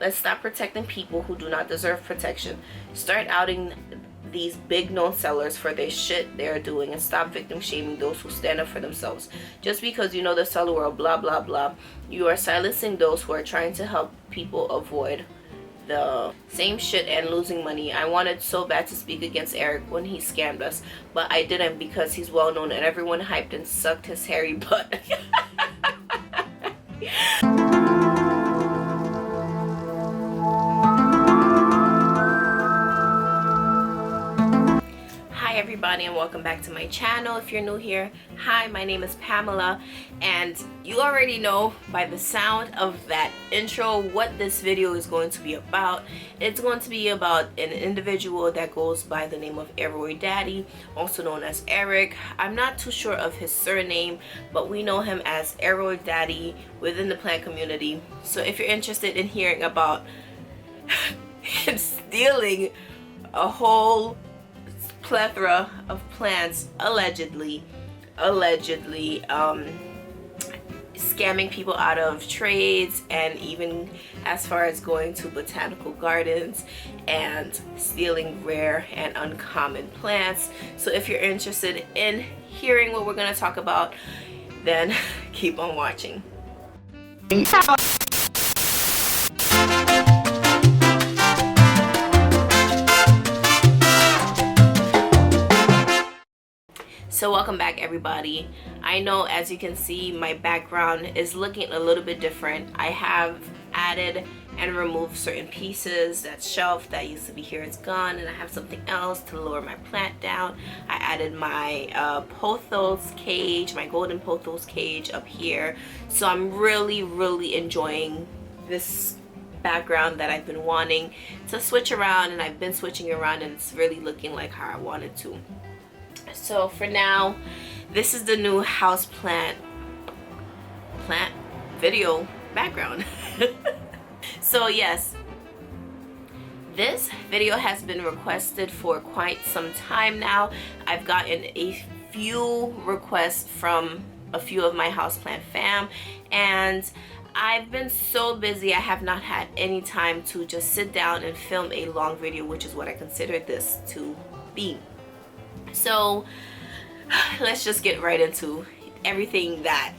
Let's stop protecting people who do not deserve protection. Start outing these big known sellers for their shit they're doing, and stop victim shaming those who stand up for themselves. Just because you know the seller world, blah blah blah, you are silencing those who are trying to help people avoid the same shit and losing money. I wanted so bad to speak against Eric when he scammed us, but I didn't because he's well known and everyone hyped and sucked his hairy butt. Hi everybody, and welcome back to my channel. If you're new here, hi, my name is Pamella, and you already know by the sound of that intro what this video is going to be about. It's going to be about an individual that goes by the name of Aroiddaddy, also known as Eric. I'm not too sure of his surname, but we know him as Aroiddaddy within the plant community. So if you're interested in hearing about him stealing a whole plethora of plants, allegedly scamming people out of trades, and even as far as going to botanical gardens and stealing rare and uncommon plants. So if you're interested in hearing what we're going to talk about, then keep on watching. So welcome back everybody. I know, as you can see, my background is looking a little bit different. I have added and removed certain pieces. That shelf that used to be here is gone, and I have something else to lower my plant down. I added my pothos cage, my golden pothos cage up here. So I'm really enjoying this background that I've been wanting to switch around, and I've been switching around, and it's really looking like how I wanted to. So for now, this is the new HauzPlant video background. So yes, this video has been requested for quite some time now. I've gotten a few requests from a few of my HauzPlant fam, and I've been so busy I have not had any time to just sit down and film a long video, which is what I consider this to be. So let's just get right into everything that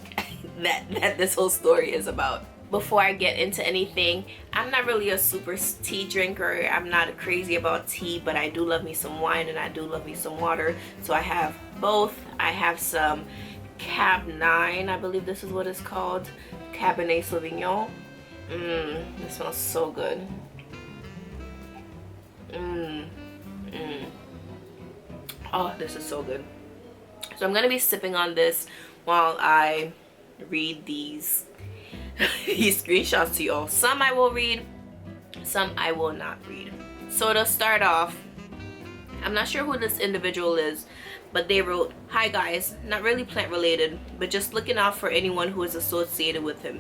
this whole story is about. Before I get into anything, I'm not really a super tea drinker. I'm not crazy about tea, but I do love me some wine and I do love me some water. So I have both. I have some Cab 9, I believe this is what it's called, Cabernet Sauvignon. This smells so good. Oh, this is so good. So I'm gonna be sipping on this while I read these screenshots to y'all. Some I will read, some I will not read. So to start off, I'm not sure who this individual is, but they wrote, "Hi guys, not really plant related, but just looking out for anyone who is associated with him.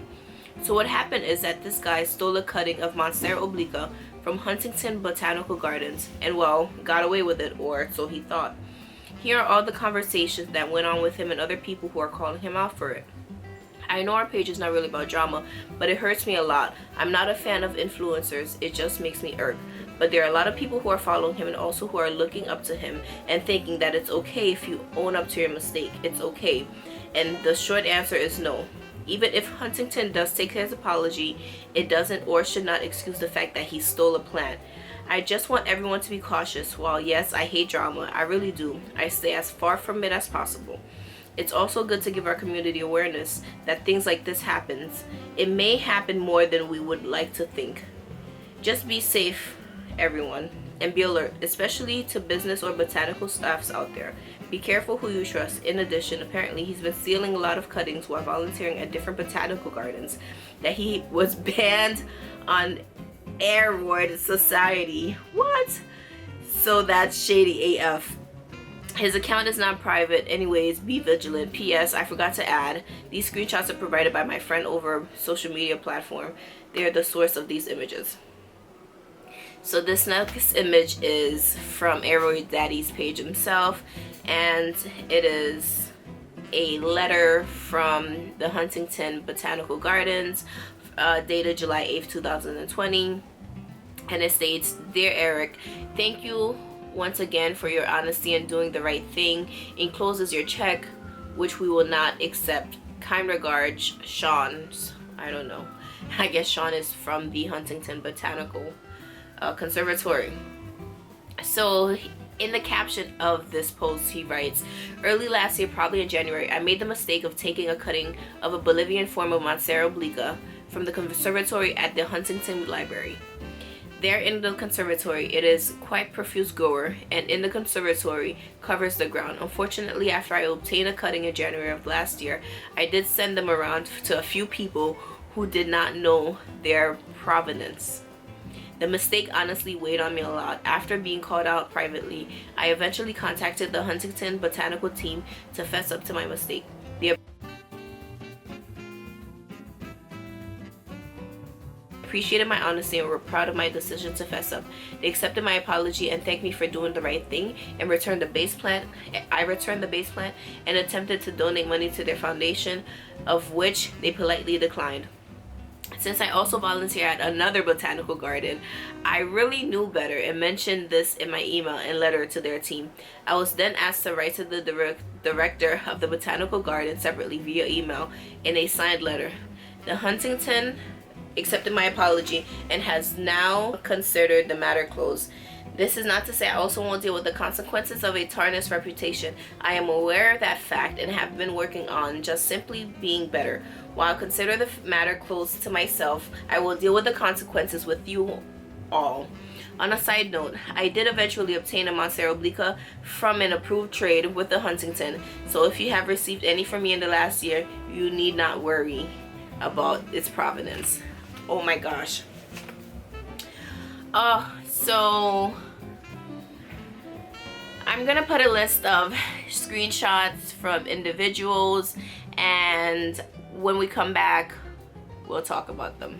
So what happened is that this guy stole a cutting of Monstera Obliqua from Huntington Botanical Gardens, and well, got away with it, or so he thought. Here are all the conversations that went on with him and other people who are calling him out for it. I know our page is not really about drama, but it hurts me a lot. I'm not a fan of influencers, it just makes me irk. But there are a lot of people who are following him and also who are looking up to him and thinking that it's okay if you own up to your mistake. It's okay." And the short answer is no. Even if Huntington does take his apology, it doesn't or should not excuse the fact that he stole a plant. I just want everyone to be cautious. While yes, I hate drama, I really do, I stay as far from it as possible. It's also good to give our community awareness that things like this happens. It may happen more than we would like to think. Just be safe, everyone, and be alert, especially to business or botanical staffs out there. Be careful who you trust. In addition, apparently he's been stealing a lot of cuttings while volunteering at different botanical gardens. That he was banned on Aroiddaddy Society. What? So that's shady AF. His account is not private. Anyways, be vigilant. P.S. I forgot to add, these screenshots are provided by my friend over social media platform. They are the source of these images. So this next image is from Aroiddaddy's page himself, and it is a letter from the Huntington Botanical Gardens dated July 8th, 2020. And it states, "Dear Eric, thank you once again for your honesty and doing the right thing. Encloses your check, which we will not accept. Kind regards, Sean's." I don't know. I guess Sean is from the Huntington Botanical Conservatory. So in the caption of this post, he writes, "Early last year, probably in January, I made the mistake of taking a cutting of a Bolivian form of Monstera obliqua from the conservatory at the Huntington Library. There in the conservatory, it is quite profuse grower, and in the conservatory covers the ground. Unfortunately, after I obtained a cutting in January of last year, I did send them around to a few people who did not know their provenance. The mistake honestly weighed on me a lot. After being called out privately, I eventually contacted the Huntington Botanical team to fess up to my mistake. They appreciated my honesty and were proud of my decision to fess up. They accepted my apology and thanked me for doing the right thing and returned the base plant. I returned the base plant and attempted to donate money to their foundation, of which they politely declined. Since I also volunteer at another botanical garden, I really knew better and mentioned this in my email and letter to their team. I was then asked to write to the director of the botanical garden separately via email in a signed letter. The Huntington accepted my apology and has now considered the matter closed. This is not to say I also won't deal with the consequences of a tarnished reputation. I am aware of that fact and have been working on just simply being better. While I consider the matter closed to myself, I will deal with the consequences with you all. On a side note, I did eventually obtain a Monstera obliqua from an approved trade with the Huntington, so if you have received any from me in the last year, you need not worry about its provenance." Oh my gosh. So I'm gonna put a list of screenshots from individuals, and when we come back, we'll talk about them.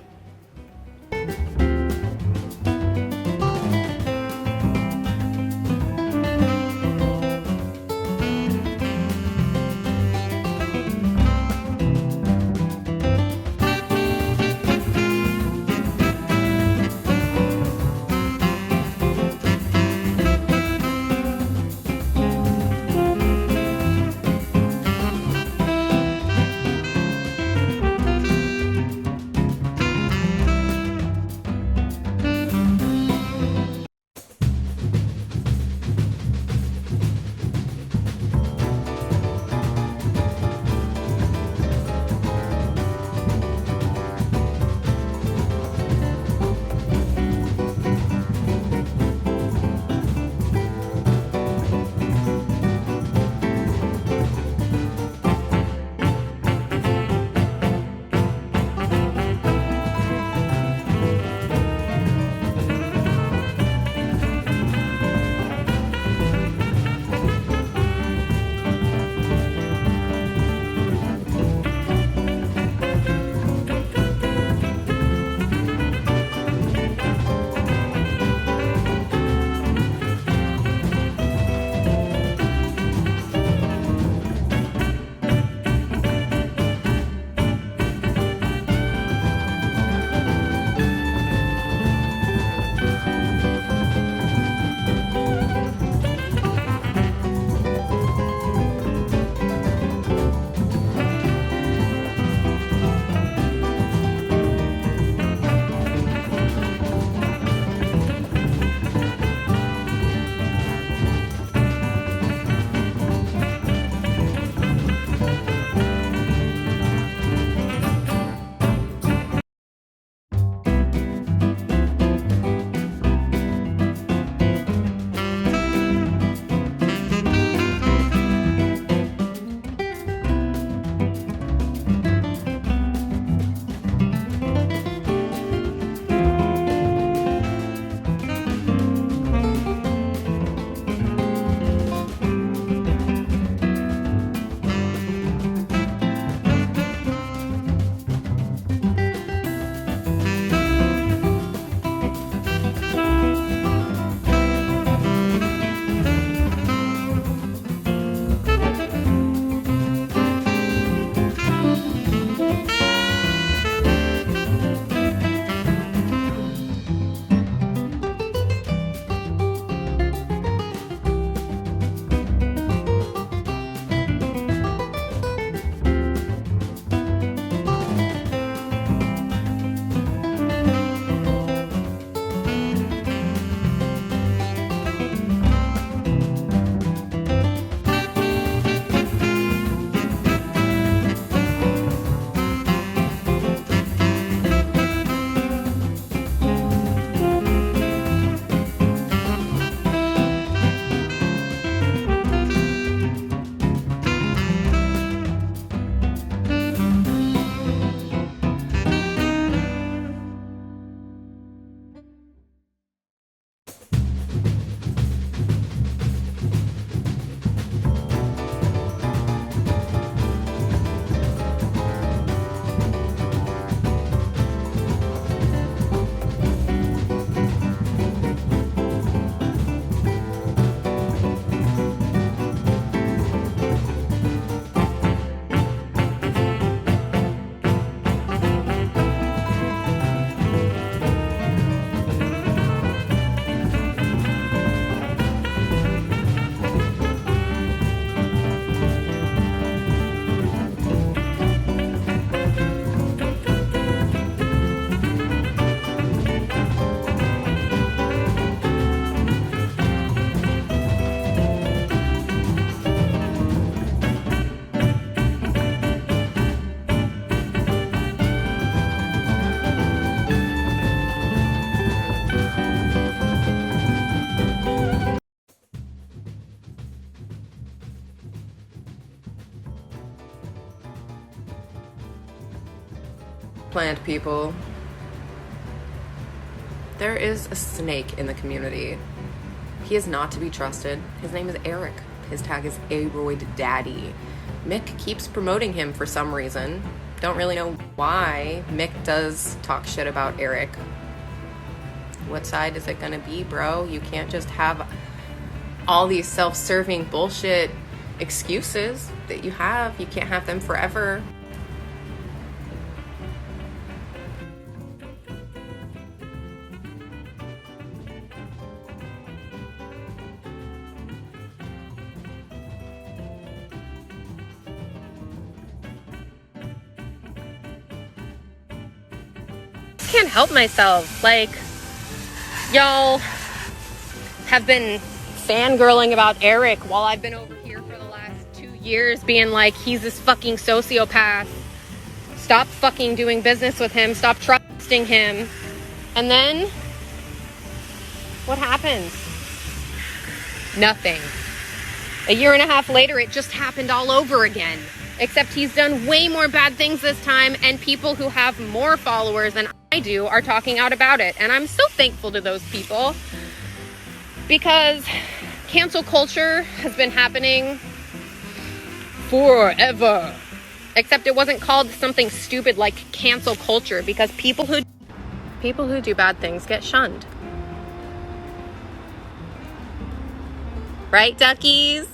HauzPlant, people. There is a snake in the community. He is not to be trusted. His name is Eric. His tag is Aroiddaddy. Mick keeps promoting him for some reason. Don't really know why. Mick does talk shit about Eric. What side is it gonna be, bro? You can't just have all these self-serving bullshit excuses that you have. You can't have them forever. Can't help myself. Like, y'all have been fangirling about Eric while I've been over here for the last 2 years being like, he's this fucking sociopath. Stop fucking doing business with him. Stop trusting him. And then what happens? Nothing. A year and a half later, it just happened all over again. Except he's done way more bad things this time, and people who have more followers than I do are talking out about it. And I'm so thankful to those people, because cancel culture has been happening forever. Except it wasn't called something stupid like cancel culture, because people who do bad things get shunned. Right, duckies?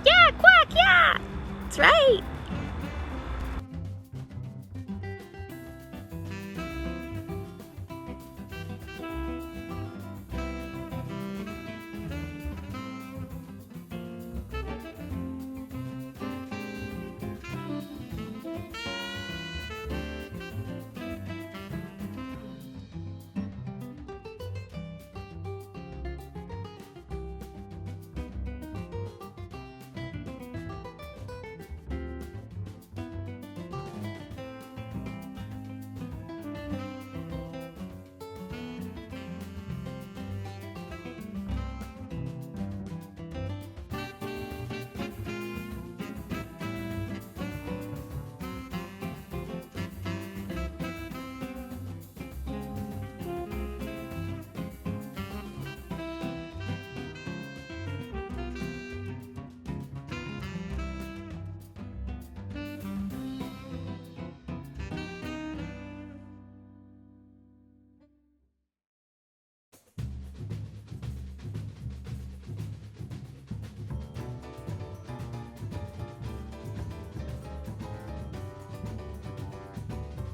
Yeah, quack, yeah. That's right.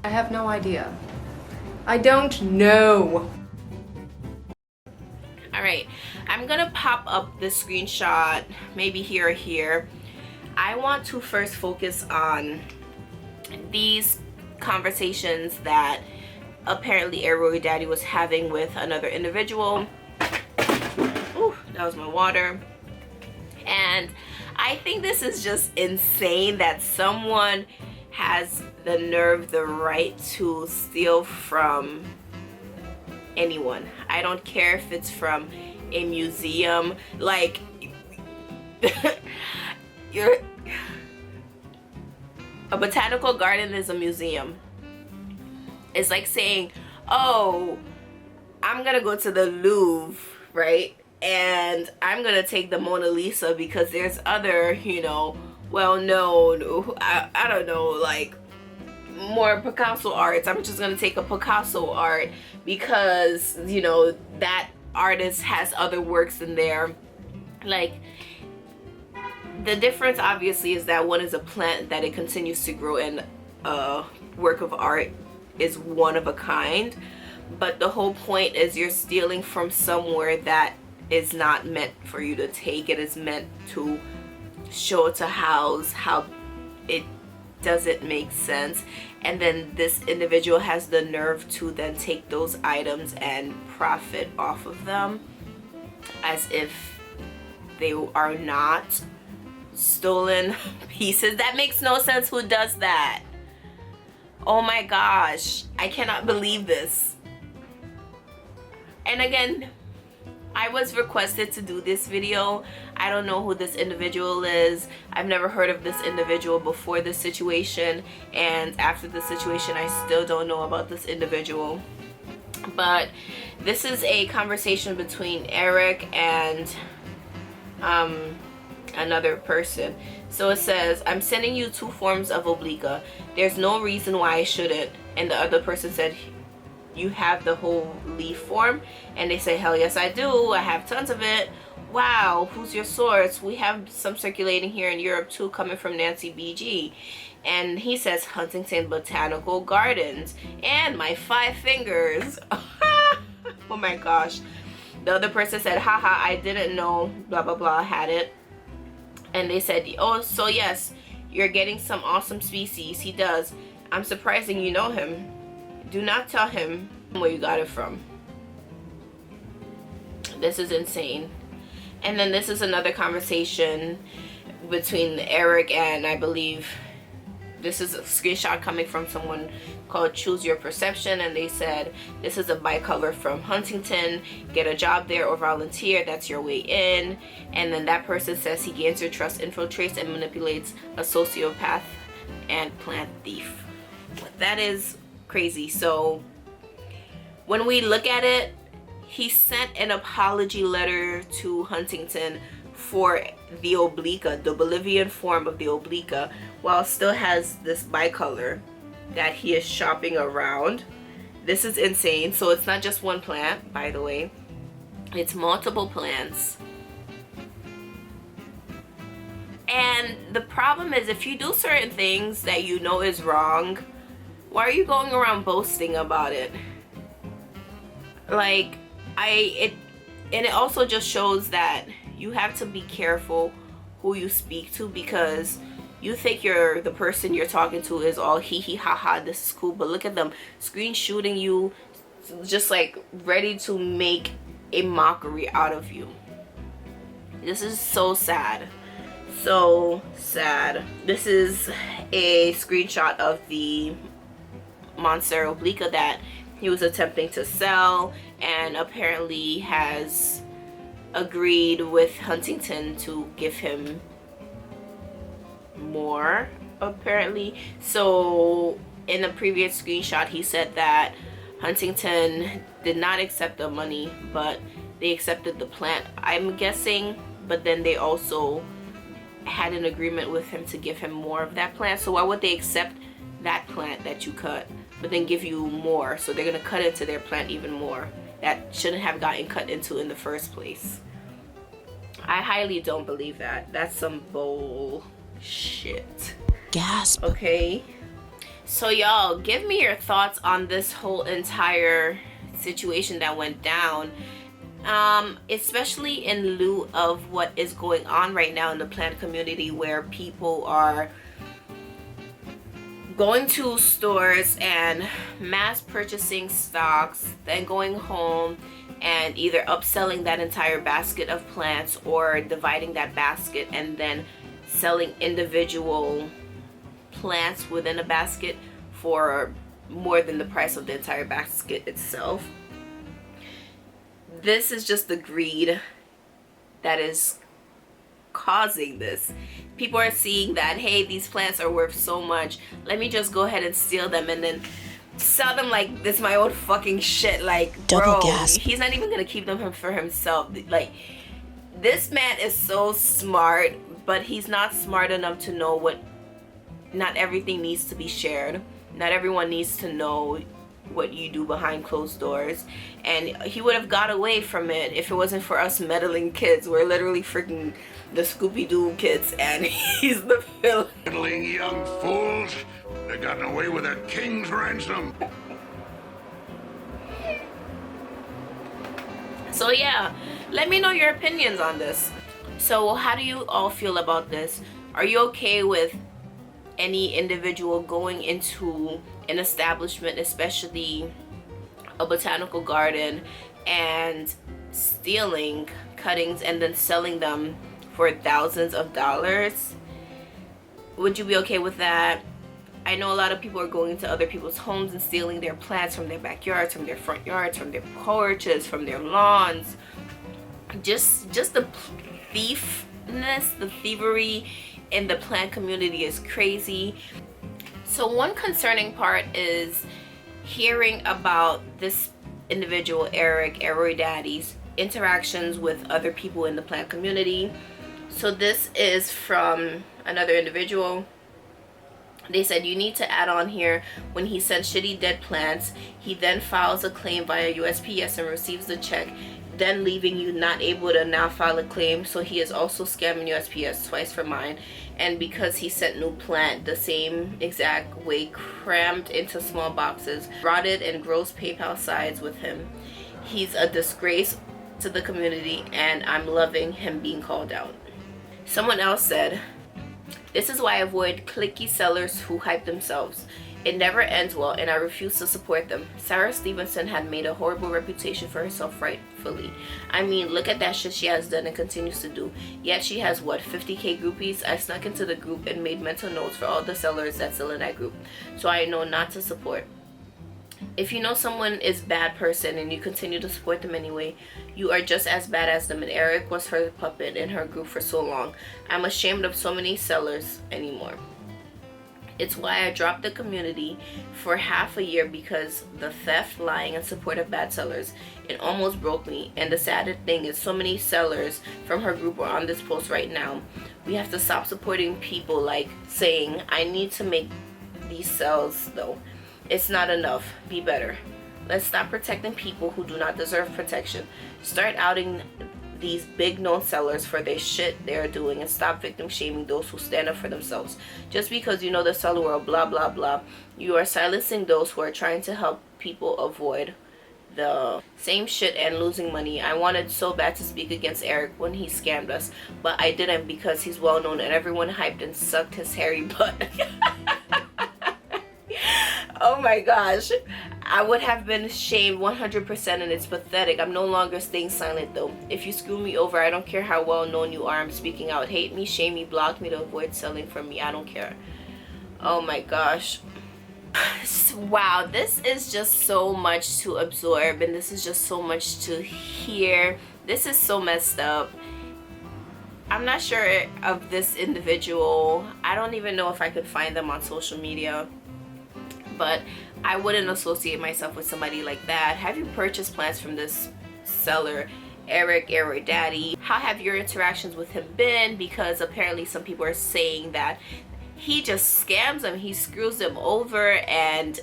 I have no idea. I don't know. Alright, I'm gonna pop up the screenshot, maybe here or here. I want to first focus on these conversations that apparently Aroiddaddy was having with another individual. Ooh, that was my water. And I think this is just insane that someone has the nerve, the right to steal from anyone. I don't care if it's from a museum. Like, a botanical garden is a museum. It's like saying, oh, I'm gonna go to the Louvre, right? And I'm gonna take the Mona Lisa because there's other, you know, well-known, I don't know, like more Picasso arts. I'm just gonna take a Picasso art because, you know, that artist has other works in there. Like, the difference obviously is that one is a plant that it continues to grow, and a work of art is one of a kind. But the whole point is you're stealing from somewhere that is not meant for you to take. It is meant to show to house how it doesn't make sense. And then this individual has the nerve to then take those items and profit off of them as if they are not stolen pieces. That makes no sense. Who does that? Oh my gosh, I cannot believe this. And again, I was requested to do this video. I don't know who this individual is. I've never heard of this individual before this situation, and after the situation I still don't know about this individual. But this is a conversation between Eric and another person. So it says, I'm sending you 2 forms of Obliqua. There's no reason why I shouldn't. And the other person said, you have the whole leaf form? And they say, hell yes I do, I have tons of it. Wow, who's your source? We have some circulating here in Europe too, coming from Nancy BG. And he says Huntington Botanical Gardens and my 5 fingers. Oh my gosh. The other person said, haha, I didn't know, blah blah blah, had it. And they said, oh, so yes, you're getting some awesome species. He does. I'm surprising you know him. Do not tell him where you got it from. This is insane. And then this is another conversation between Eric and, I believe, this is a screenshot coming from someone called Choose Your Perception, and they said, this is a bicolor from Huntington, get a job there or volunteer, that's your way in. And then that person says he gains your trust, infiltrates and manipulates, a sociopath and plant thief. That is crazy. So when we look at it, he sent an apology letter to Huntington for the Obliqua, the Bolivian form of the Obliqua, while still has this bicolor that he is shopping around. This is insane. So it's not just one plant, by the way, it's multiple plants. And the problem is, if you do certain things that you know is wrong, why are you going around boasting about it? Like, and it also just shows that you have to be careful who you speak to, because you think the person you're talking to is all hee hee ha ha, this is cool, but look at them screen shooting you, just like ready to make a mockery out of you. This is so sad. So sad. This is a screenshot of the monster Obliqua that he was attempting to sell, and apparently has agreed with Huntington to give him more, apparently. So in a previous screenshot he said that Huntington did not accept the money, but they accepted the plant, I'm guessing, but then they also had an agreement with him to give him more of that plant. So why would they accept that plant that you cut but then give you more? So they're gonna cut into their plant even more that shouldn't have gotten cut into in the first place. I highly don't believe that. That's some bullshit. Gasp. Okay, so y'all, give me your thoughts on this whole entire situation that went down, especially in lieu of what is going on right now in the plant community, where people are going to stores and mass purchasing stocks, then going home and either upselling that entire basket of plants or dividing that basket and then selling individual plants within a basket for more than the price of the entire basket itself. This is just the greed that is causing this. People are seeing that, hey, these plants are worth so much, let me just go ahead and steal them and then sell them like this my own fucking shit. Like, double bro, gasp. He's not even gonna keep them for himself. Like, this man is so smart, but he's not smart enough to know not everything needs to be shared. Not everyone needs to know what you do behind closed doors, and he would have got away from it if it wasn't for us meddling kids. We're literally freaking the Scooby-Doo kids, and he's the villain. Meddling young fools, they gotten away with a king's ransom. So yeah, let me know your opinions on this. So how do you all feel about this? Are you okay with any individual going into an establishment, especially a botanical garden, and stealing cuttings and then selling them for thousands of dollars? Would you be okay with that? I know a lot of people are going into other people's homes and stealing their plants from their backyards, from their front yards, from their porches, from their lawns. just the thiefness, the thievery in the plant community is crazy. So one concerning part is hearing about this individual, Eric Aroiddaddy's interactions with other people in the plant community. So this is from another individual. They said, you need to add on here, when he sends shitty dead plants, he then files a claim via USPS and receives the check, then leaving you not able to now file a claim. So he is also scamming USPS twice for mine. And because he sent new plant the same exact way, crammed into small boxes, rotted and gross PayPal sides with him. He's a disgrace to the community and I'm loving him being called out. Someone else said, this is why I avoid cliquey sellers who hype themselves. It never ends well and I refuse to support them. Sarah Stevenson had made a horrible reputation for herself rightfully. I mean, look at that shit she has done and continues to do. Yet she has, what, 50k groupies? I snuck into the group and made mental notes for all the sellers that's still in that group, so I know not to support. If you know someone is a bad person and you continue to support them anyway, you are just as bad as them, and Eric was her puppet in her group for so long. I'm ashamed of so many sellers anymore. It's why I dropped the community for half a year, because the theft, lying, and support of bad sellers, it almost broke me. And the saddest thing is so many sellers from her group are on this post right now. We have to stop supporting people like saying, I need to make these sales though. It's not enough. Be better. Let's stop protecting people who do not deserve protection. Start outing these big known sellers for their shit they're doing and stop victim shaming those who stand up for themselves. Just because you know the seller world, blah blah blah, you are silencing those who are trying to help people avoid the same shit and losing money. I wanted so bad to speak against Eric when he scammed us, but I didn't because he's well known and everyone hyped and sucked his hairy butt. Oh my gosh, I would have been shamed 100% and it's pathetic. I'm no longer staying silent though. If you screw me over, I don't care how well known you are, I'm speaking out. Hate me, shame me, block me to avoid selling from me, I don't care. Oh my gosh. Wow, this is just so much to absorb and this is just so much to hear. This is so messed up. I'm not sure of this individual. I don't even know if I could find them on social media, but I wouldn't associate myself with somebody like that. Have you purchased plants from this seller, Eric Aroiddaddy? How have your interactions with him been? Because apparently some people are saying that he just scams them, he screws them over, and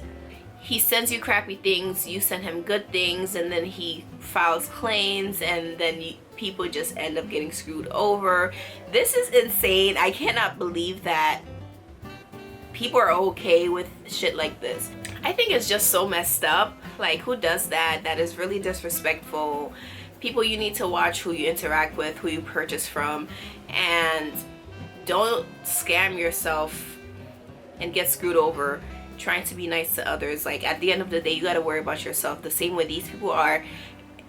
he sends you crappy things, you send him good things, and then he files claims, and then people just end up getting screwed over. This is insane. I cannot believe that people are okay with shit like this. I think it's just so messed up. Like, who does that? That is really disrespectful. People, you need to watch who you interact with, who you purchase from, and don't scam yourself and get screwed over trying to be nice to others. Like, at the end of the day, you gotta worry about yourself. The same way these people are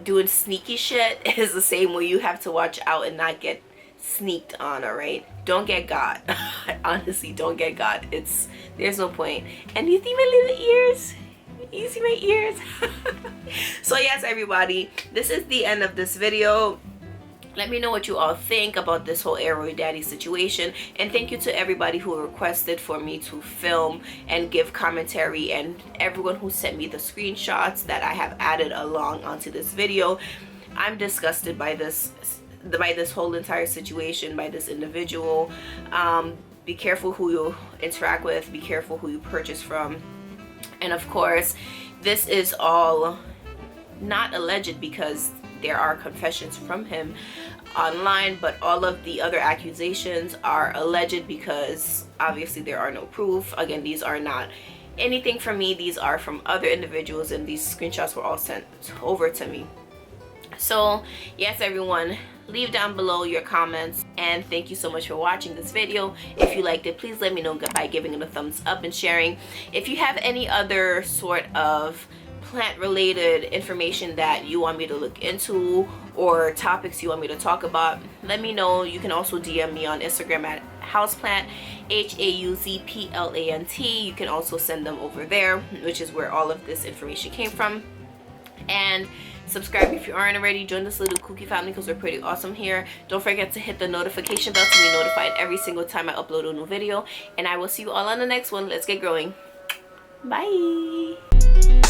doing sneaky shit is the same way you have to watch out and not get sneaked on. All right, don't get got. Honestly, don't get got. There's no point. And you see my little ears? You see my ears? So yes, everybody, this is the end of this video. Let me know what you all think about this whole Aroiddaddy situation, and thank you to everybody who requested for me to film and give commentary, and everyone who sent me the screenshots that I have added along onto this video. I'm disgusted by this whole entire situation, by this individual. Be careful who you interact with, be careful who you purchase from, and of course this is all not alleged because there are confessions from him online, but all of the other accusations are alleged because obviously there are no proof. Again, these are not anything from me, these are from other individuals, and these screenshots were all sent over to me. So yes, everyone, leave down below your comments, and thank you so much for watching this video. If you liked it, please let me know by giving it a thumbs up and sharing. If you have any other sort of plant related information that you want me to look into or topics you want me to talk about, let me know. You can also DM me on Instagram at HauzPlant, HauzPlant. You can also send them over there, which is where all of this information came from. And subscribe if you aren't already. Join this little kooky family because we're pretty awesome here. Don't forget to hit the notification bell to be notified every single time I upload a new video. And I will see you all on the next one. Let's get growing. Bye.